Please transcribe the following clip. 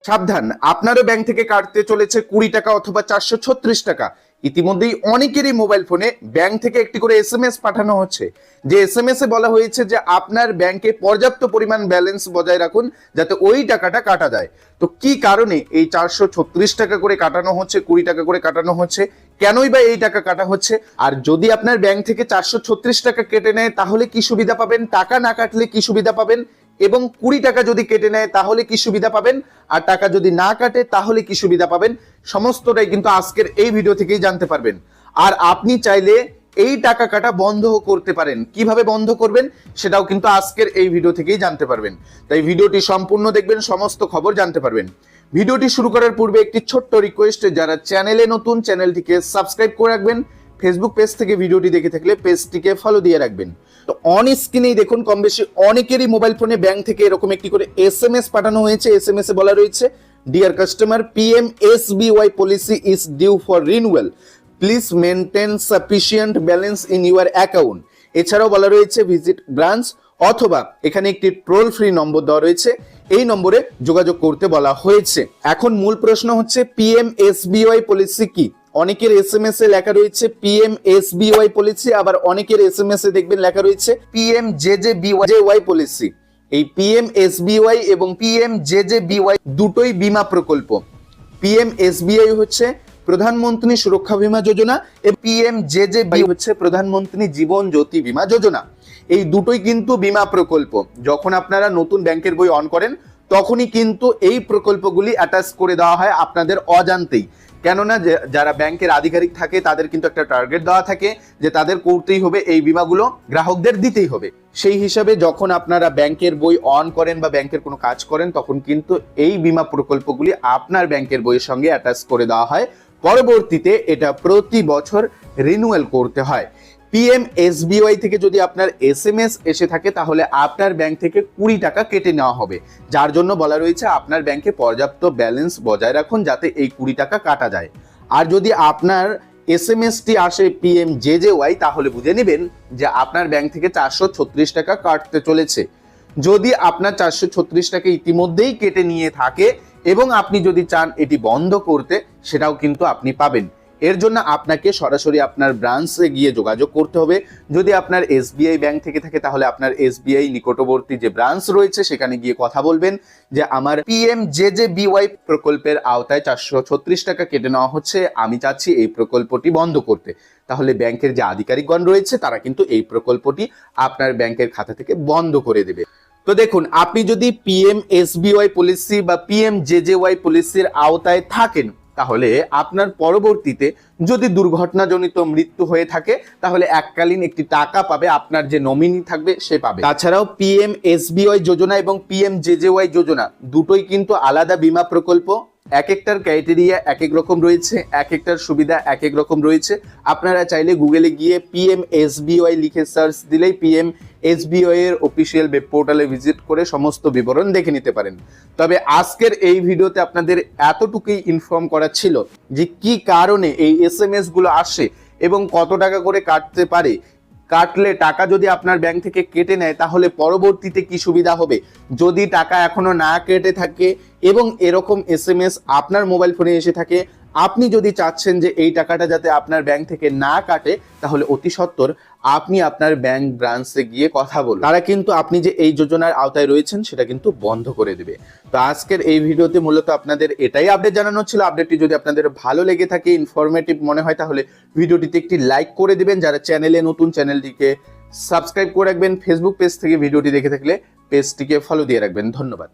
সাবধান, আপনারও ব্যাংক থেকে কাটতে চলেছে 20 টাকা অথবা 436 টাকা। ইতিমধ্যেই অনেকেরই মোবাইল ফোনে ব্যাংক থেকে একটি করে এসএমএস পাঠানো হচ্ছে, যে এসএমএস এ বলা হয়েছে যে আপনার ব্যাংকে পর্যাপ্ত পরিমাণ ব্যালেন্স বজায় রাখুন যাতে ওই টাকাটা কাটা যায়। তো কি কারণে এই 436 টাকা করে কাটানো হচ্ছে, 20 টাকা করে কাটানো হচ্ছে, কেনই বা এই টাকা কাটা হচ্ছে? আর যদি আপনার ব্যাংক থেকে 436 টাকা কেটে নেয় তাহলে কি সুবিধা পাবেন, টাকা না কাটলে কি সুবিধা পাবেন, এবং 20 টাকা যদি কেটে নেয় তাহলে কি সুবিধা পাবেন, আর টাকা যদি না কাটে তাহলে কি সুবিধা পাবেন, সমস্তটাই কিন্তু আজকের এই ভিডিও থেকেই জানতে পারবেন। আর আপনি চাইলে এই টাকা কাটা বন্ধ করতে পারেন। কিভাবে বন্ধ করবেন সেটাও কিন্তু আজকের এই ভিডিও থেকেই জানতে পারবেন। তাই ভিডিওটি সম্পূর্ণ দেখবেন, সমস্ত খবর জানতে পারবেন। ভিডিওটি শুরু করার পূর্বে একটি ছোট্ট রিকোয়েস্ট, যারা চ্যানেলে নতুন চ্যানেলটিকে সাবস্ক্রাইব করে রাখবেন, ফেসবুক পেজ থেকে ভিডিওটি দেখে থাকলে পেজটিকে ফলো দিয়ে রাখবেন। তো অন স্ক্রিনেই দেখুন কম বেশি অনেকেরই মোবাইল ফোনে ব্যাংক থেকে এরকম একটি করে এসএমএস পাঠানো হয়েছে। এসএমএস এ বলা রয়েছে, dear customer, PMSBY policy is due for renewal, please maintain sufficient balance in your account. এছাড়াও বলা রয়েছে ভিজিট ব্রাঞ্চ, অথবা এখানে একটি টোল ফ্রি নম্বর দেওয়া রয়েছে, এই নম্বরে যোগাযোগ করতে বলা হয়েছে। এখন মূল প্রশ্ন হচ্ছে, PMSBY পলিসি কি? অনেকের এসএমএস এ লেখা রয়েছে PMSBY পলিসি, আবার অনেকের এসএমএস এ দেখবেন লেখা রয়েছে PMJJBY পলিসি। এই PMSBY এবং PMJJBY দুটোই বীমা প্রকল্প। PMSBY হচ্ছে প্রধানমন্ত্রী সুরক্ষা বীমা যোজনা এবং PMJJBY হচ্ছে প্রধানমন্ত্রী জীবন জ্যোতি বীমা যোজনা। এই দুটোই কিন্তু বীমা প্রকল্প। যখন আপনারা নতুন ব্যাংকের বই অন করেন তখনই কিন্তু এই প্রকল্পগুলি অ্যাটাচ করে দেওয়া হয় আপনাদের অজান্তেই। কেননা যারা ব্যাংকের আধিকারিক থাকে তাদের কিন্তু একটা টার্গেট দেওয়া থাকে যে তাদের করতেই হবে, এই বীমাগুলো গ্রাহকদের দিতেই হবে। সেই হিসাবে যখন আপনারা ব্যাংকের বই অন করেন বা ব্যাংকের কোনো কাজ করেন তখন কিন্তু এই বীমা প্রকল্পগুলি আপনার ব্যাংকের বইয়ের সঙ্গে অ্যাটাচ করে দেওয়া হয়। পরবর্তীতে এটা প্রতি বছর রিনিউয়াল করতে হয়। PMSBY থেকে যদি আপনার এসএমএস এসে থাকে তাহলে আপনার ব্যাংক থেকে 20 টাকা কেটে নেওয়া হবে, যার জন্য বলা রয়েছে আপনার ব্যাংকে পর্যাপ্ত ব্যালেন্স বজায় রাখুন যাতে এই 20 টাকা কাটা যায়। আর যদি আপনার এসএমএসটি আসে PMJJY তাহলে বুঝে নেবেন যে আপনার ব্যাংক থেকে 436 টাকা কাটতে চলেছে। যদি আপনার 436 টাকা ইতিমধ্যেই কেটে নিয়ে থাকে এবং আপনি যদি চান এটি বন্ধ করতে, সেটাও কিন্তু আপনি পাবেন। এর জন্য আপনাকে সরাসরি আপনার ব্রাঞ্চে গিয়ে যোগাযোগ করতে হবে। যদি আপনার SBI ব্যাংক থেকে থাকে তাহলে আপনার SBI নিকটবর্তী যে ব্রাঞ্চ রয়েছে সেখানে গিয়ে কথা বলবেন যে আমার PMJJBY প্রকল্পের আওতায় 436 টাকা কেটে নেওয়া হচ্ছে, আমি চাচ্ছি এই প্রকল্পটি বন্ধ করতে। তাহলে ব্যাংকের যে আধিকারিকগণ রয়েছে তারা কিন্তু এই প্রকল্পটি আপনার ব্যাংকের খাতা থেকে বন্ধ করে দেবে। তো দেখুন, আপনি যদি PMSBY পলিসি বা PMJJY পলিসির আওতায় থাকেন তাহলে আপনার পরবর্তীতে যদি দুর্ঘটনাজনিত মৃত্যু হয়ে থাকে তাহলে এককালীন একটি টাকা পাবে, আপনার যে নমিনি থাকবে সে পাবে। তাছাড়াও PMSBY যোজনা এবং PMJJY যোজনা দুটোই কিন্তু আলাদা বীমা প্রকল্প। এক একটার ক্রাইটেরিয়া এক এক রকম রয়েছে, এক একটার সুবিধা এক এক রকম রয়েছে। আপনারা চাইলে গুগলে গিয়ে PMSBY লিখে সার্চ দিলেই PMSBY এর অফিসিয়াল ওয়েব পোর্টালে ভিজিট করে সমস্ত বিবরণ দেখে নিতে পারেন। তবে আজকের এই ভিডিওতে আপনাদের এতটুকুই ইনফর্ম করা ছিল যে কি কারণে এই এসএমএস গুলো আসে এবং কত টাকা করে কাটতে পারে, কাটলে টাকা যদি আপনার ব্যাংক থেকে কেটে নেয় তাহলে পরবর্তীতে কি সুবিধা হবে, যদি টাকা এখনো না কেটে থাকে এবং এরকম এসএমএস আপনার মোবাইল ফোনে এসে থাকে, আপনি যদি চাচ্ছেন যে এই টাকাটা যাতে আপনার ব্যাংক থেকে না কাটে তাহলে অতি সত্বর আপনি আপনার ব্যাংক ব্রাঞ্চে গিয়ে কথা বলুন। তারা কিন্তু আপনি যে এই যোজনার আওতায় রয়েছেন সেটা কিন্তু বন্ধ করে দেবে। তো আজকের এই ভিডিওতে মূলত আপনাদের এটাই আপডেট জানানো ছিল। আপডেটটি যদি আপনাদের ভালো লেগে থাকে, ইনফরমেটিভ মনে হয় তাহলে ভিডিওটিতে একটি লাইক করে দিবেন। যারা চ্যানেলে নতুন চ্যানেলটিকে সাবস্ক্রাইব করে রাখবেন। ফেসবুক পেজ থেকে ভিডিওটি দেখে থাকলে পেজটিকে ফলো দিয়ে রাখবেন। ধন্যবাদ।